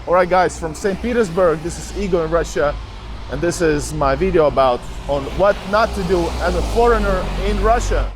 Alright guys, from St. Petersburg, this is Igor in Russia, and this is my video about on what not to do as a foreigner in Russia.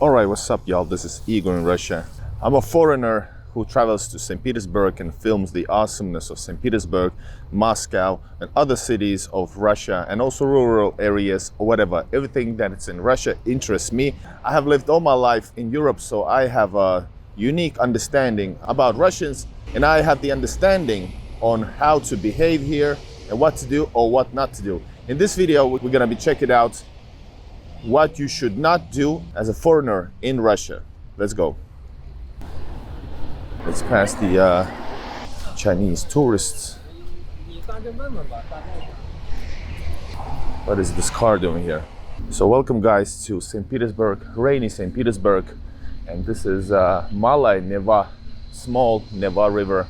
Alright, what's up y'all? This is Igor in Russia. I'm a foreigner who travels to St. Petersburg and films the awesomeness of St. Petersburg, Moscow, and other cities of Russia, and also rural areas or whatever. Everything that is in Russia interests me. I have lived all my life in Europe, so I have a unique understanding about Russians, and I have the understanding on how to behave here and what to do or what not to do. In this video, we're gonna be checking out what you should not do as a foreigner in Russia. Let's go. Let's pass the Chinese tourists. What is this car doing here? So welcome guys to St. Petersburg, rainy St. Petersburg. And this is Malaya Neva, small Neva River.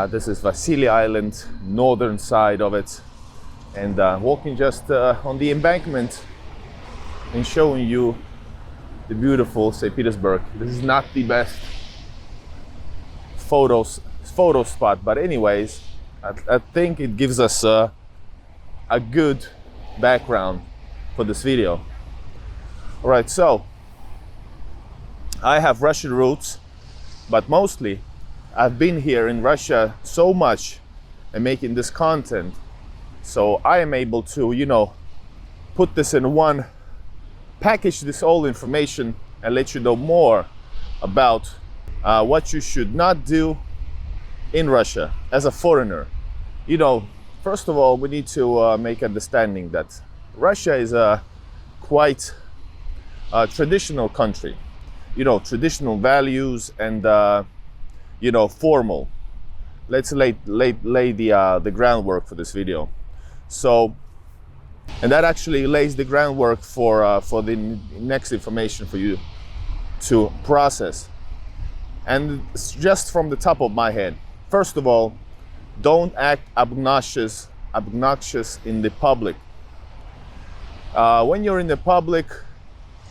This is Vasily Island, northern side of it. And walking just on the embankment and showing you the beautiful St. Petersburg. This is not the best photo spot, but anyways, I think it gives us a good background for this video. All right, so I have Russian roots, but mostly I've been here in Russia so much and making this content, so I am able to, you know, put this in one, package this all information and let you know more about what you should not do in Russia as a foreigner. You know, first of all, we need to make understanding that Russia is a quite traditional country. You know, traditional values and you know, formal. Let's lay the groundwork for this video. So, and that actually lays the groundwork for the next information for you to process. And it's just from the top of my head. First of all, don't act obnoxious in the public. When you're in the public,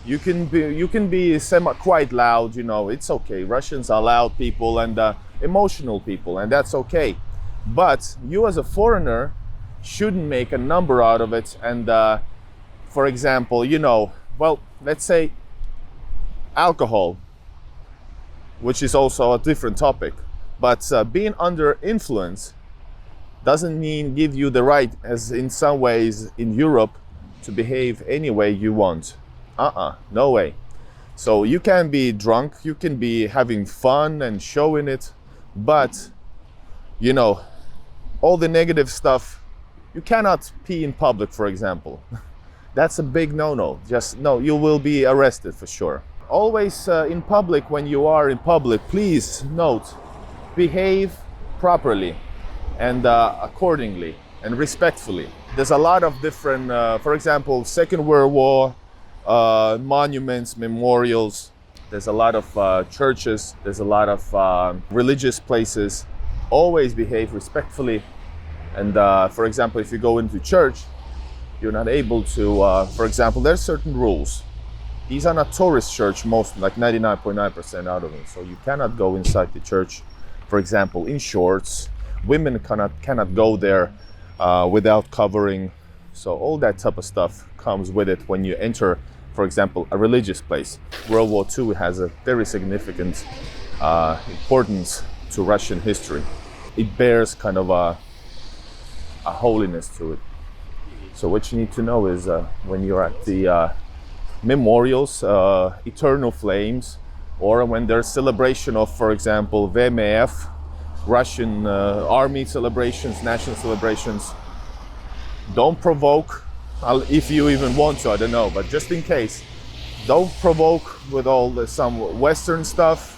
you can be quite loud. You know, it's okay. Russians are loud people and emotional people, and that's okay. But you as a foreigner shouldn't make a number out of it. And for example, you know, well, let's say alcohol, which is also a different topic, but being under influence doesn't mean give you the right, as in some ways in Europe, to behave any way you want. No way. So you can be drunk, you can be having fun and showing it, but you know, all the negative stuff, you cannot pee in public, for example. That's a big no-no. Just no, you will be arrested for sure. Always in public, when you are in public, please note, behave properly and accordingly and respectfully. There's a lot of different, for example, Second World War monuments, memorials. There's a lot of churches. There's a lot of religious places. Always behave respectfully. And for example, if you go into church, you're not able to, for example, there's certain rules. These are not tourist church, most, like 99.9% out of them. So you cannot go inside the church, for example, in shorts. Women cannot go there without covering. So all that type of stuff comes with it when you enter, for example, a religious place. World War II has a very significant importance to Russian history. It bears kind of a holiness to it. So what you need to know is when you're at the memorials, eternal flames, or when there's celebration of, for example, VMF, Russian army celebrations, national celebrations, don't provoke, if you even want to, I don't know, but just in case, don't provoke with all some Western stuff,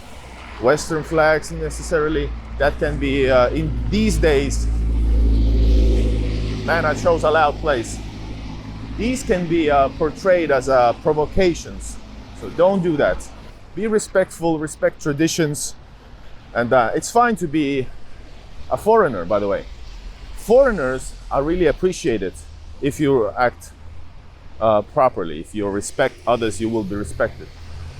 Western flags necessarily. That can be, in these days, man, I chose a loud place. These can be portrayed as provocations, so don't do that. Be respectful, respect traditions, and it's fine to be a foreigner, by the way. Foreigners are really appreciated if you act properly. If you respect others, you will be respected.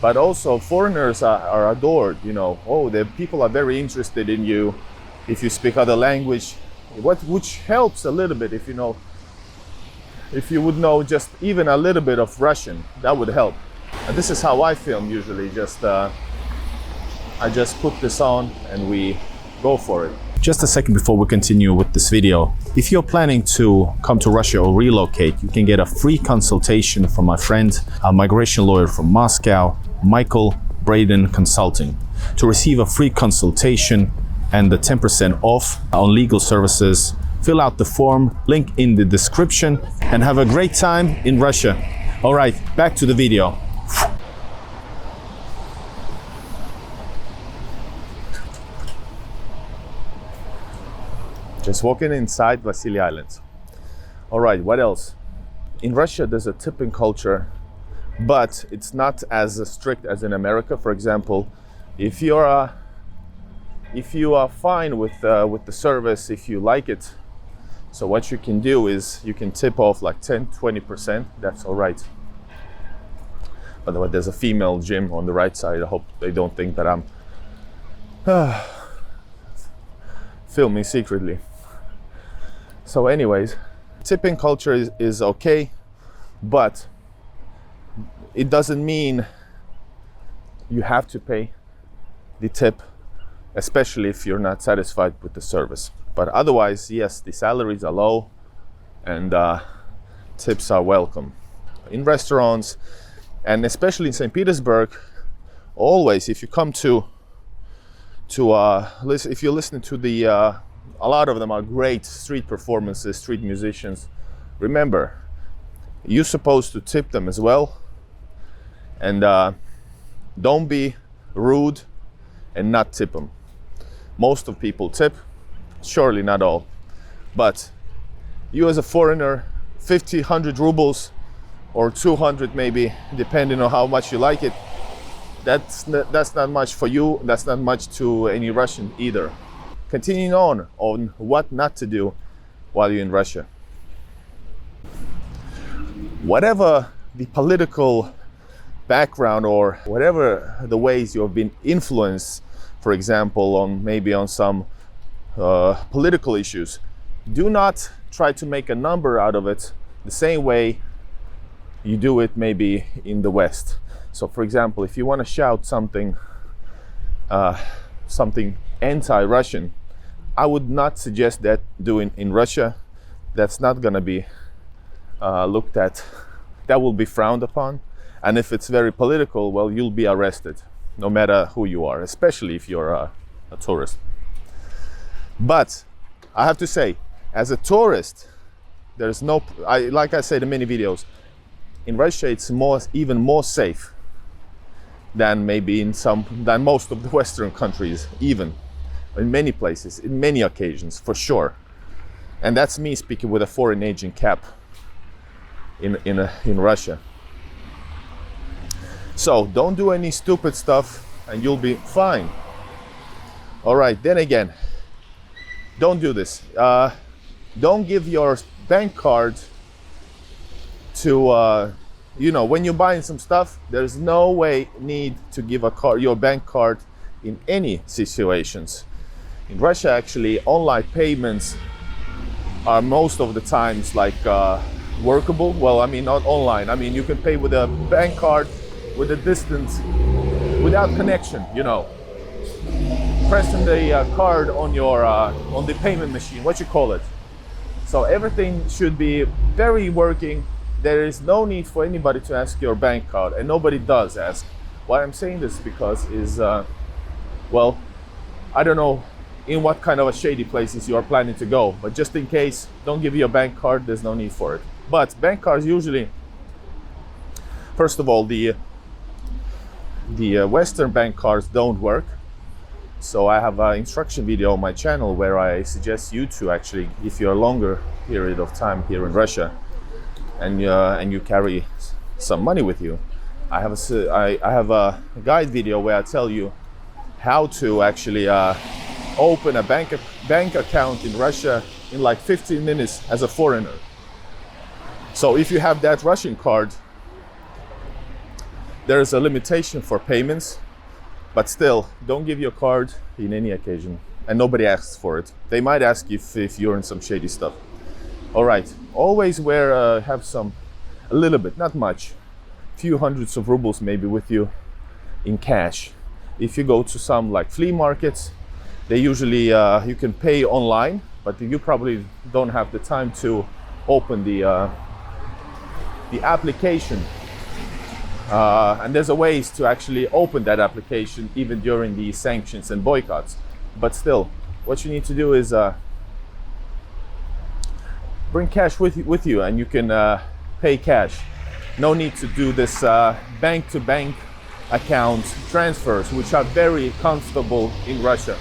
But also foreigners are adored, you know. Oh, the people are very interested in you if you speak other language, which helps a little bit if you know, if you would know just even a little bit of Russian, that would help. And this is how I film usually, I just put this on and we go for it. Just a second before we continue with this video. If you're planning to come to Russia or relocate, you can get a free consultation from my friend, a migration lawyer from Moscow, Michael Braden Consulting. To receive a free consultation and the 10% off on legal services, fill out the form, link in the description, and have a great time in Russia. All right, back to the video. Just walking inside Vasily Island. All right, what else? In Russia, there's a tipping culture, but it's not as strict as in America. For example, if you are fine with the service, if you like it, so what you can do is you can tip off like 10-20%. That's all right. By the way, there's a female gym on the right side. I hope they don't think that I'm filming secretly. So anyways, tipping culture is okay, but it doesn't mean you have to pay the tip, especially if you're not satisfied with the service. But otherwise, yes, the salaries are low and tips are welcome. In restaurants, and especially in St. Petersburg, always, if you come to listen, if you listen to the a lot of them are great street performances, street musicians. Remember, you're supposed to tip them as well, and don't be rude and not tip them. Most of people tip, surely not all, but you as a foreigner, 50, 100 rubles or 200 maybe, depending on how much you like it, that's not much for you, that's not much to any Russian either. Continuing on what not to do while you're in Russia. Whatever the political background or whatever the ways you have been influenced, for example, on some political issues, do not try to make a number out of it the same way you do it maybe in the West. So for example, if you want to shout something anti-Russian, I would not suggest that doing in Russia. That's not going to be looked at. That will be frowned upon. And if it's very political, well, you'll be arrested, no matter who you are, especially if you're a tourist. But I have to say, as a tourist, there's no, like I said in many videos, in Russia it's even more safe than maybe than most of the Western countries, even in many places, in many occasions, for sure. And that's me speaking with a foreign agent cap in Russia. So don't do any stupid stuff and you'll be fine. All right, then again, don't do this. Don't give your bank card to, when you're buying some stuff, there's no need to give your bank card in any situations. In Russia, actually, online payments are most of the times like workable. Well, I mean, not online. I mean, you can pay with a bank card with a distance, without connection, pressing the card on your on the payment machine, what you call it. So everything should be very working. There is no need for anybody to ask your bank card, and nobody does ask. Why I'm saying this because well, I don't know in what kind of a shady places you are planning to go, but just in case, don't give you a bank card. There's no need for it. But bank cards usually, first of all, the Western bank cards don't work. So I have an instruction video on my channel where I suggest you to actually, if you're a longer period of time here in Russia and you carry some money with you, I have a guide video where I tell you how to actually open a bank account in Russia in like 15 minutes as a foreigner. So if you have that Russian card, there is a limitation for payments, but still, don't give your card in any occasion, and nobody asks for it. They might ask you if you're in some shady stuff. All right, always have a little bit, not much, few hundreds of rubles maybe with you in cash. If you go to some like flea markets, they usually you can pay online, but you probably don't have the time to open the application. And there's a ways to actually open that application even during the sanctions and boycotts. But still, what you need to do is bring cash with you, and you can pay cash. No need to do this bank-to-bank account transfers, which are very comfortable in Russia.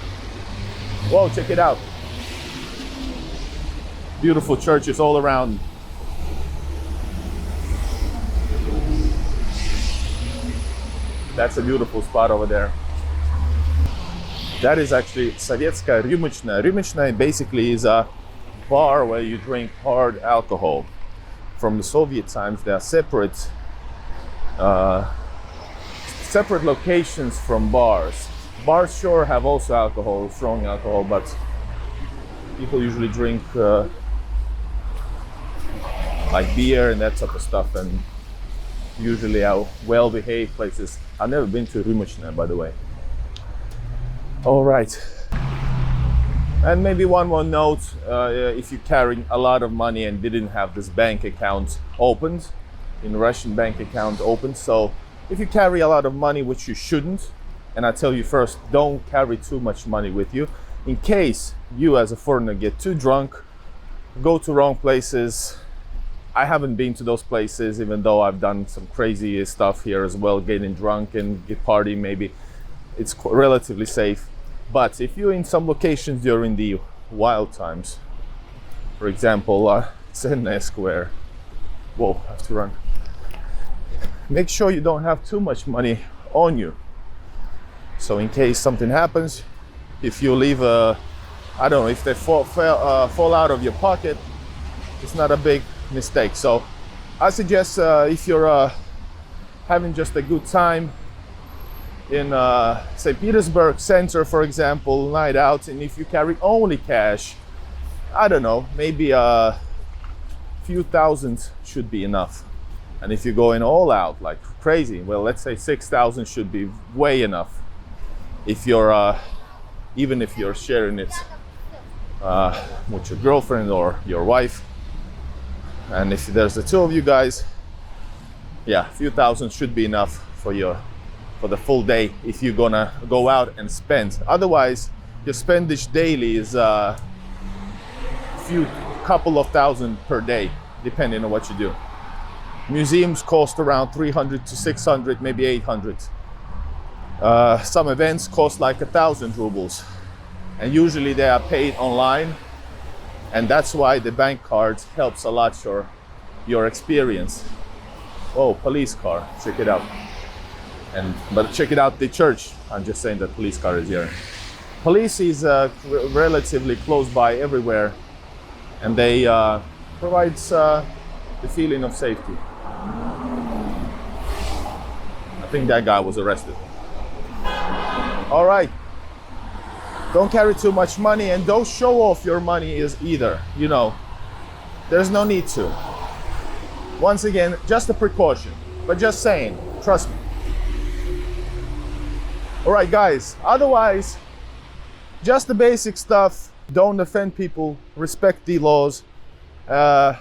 Whoa, check it out. Beautiful churches all around. That's a beautiful spot over there. That is actually Sovetskaya Ryumachная. Ryumachная basically is a bar where you drink hard alcohol. From the Soviet times, there are separate locations from bars. Bars sure have also alcohol, strong alcohol, but people usually drink like beer and that type of stuff, and usually are well-behaved places. I've never been to Ryumachная, by the way. All right. And maybe one more note, if you're carrying a lot of money and didn't have this bank account opened, in Russian bank account opened, so if you carry a lot of money, which you shouldn't, and I tell you first, don't carry too much money with you, in case you as a foreigner get too drunk, go to wrong places. I haven't been to those places, even though I've done some crazy stuff here as well, getting drunk and get partying maybe. It's relatively safe. But if you're in some locations during the wild times, for example, Senna Square, whoa, I have to run. Make sure you don't have too much money on you. So in case something happens, if you leave I don't know, if they fall out of your pocket, it's not a big mistake. So I suggest if you're having just a good time in St. Petersburg center, for example, night out, and if you carry only cash, I don't know, maybe a few thousand should be enough. And if you're going all out like crazy, well, let's say 6,000 should be way enough. If you're even if you're sharing it with your girlfriend or your wife, and if there's the two of you guys, yeah, a few thousand should be enough for the full day if you're gonna go out and spend. Otherwise, your spendage daily is couple of thousand per day, depending on what you do. Museums cost around 300 to 600, maybe 800. Some events cost like 1,000 rubles, and usually they are paid online, and that's why the bank card helps a lot your experience. Oh, police car, check it out. But check it out, the church. I'm just saying that police car is here. Police is relatively close by everywhere, and they provides the feeling of safety. I think that guy was arrested. All right. Don't carry too much money, and don't show off your money either. You know, there's no need to. Once again, just a precaution, but just saying, trust me. All right, guys, otherwise, just the basic stuff. Don't offend people, respect the laws. And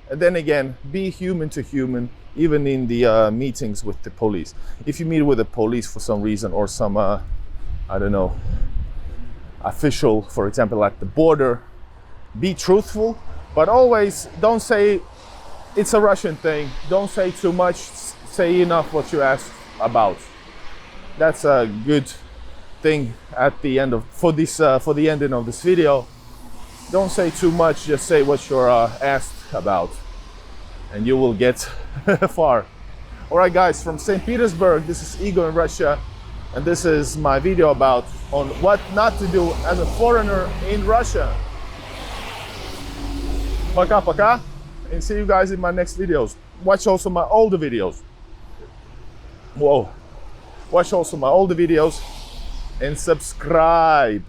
then again, be human to human, even in the meetings with the police. If you meet with the police for some reason, or some, I don't know, official, for example, at the border, be truthful, but always don't say it's a Russian thing. Don't say too much, say enough what you asked about. That's a good thing at the end for the ending of this video. Don't say too much, just say what you're asked about, and you will get far. All right, guys, from St. Petersburg, this is Igor in Russia. And this is my video about on what not to do as a foreigner in Russia. Пока-пока, and see you guys in my next videos. Watch also my older videos. Whoa. Watch also my older videos and subscribe.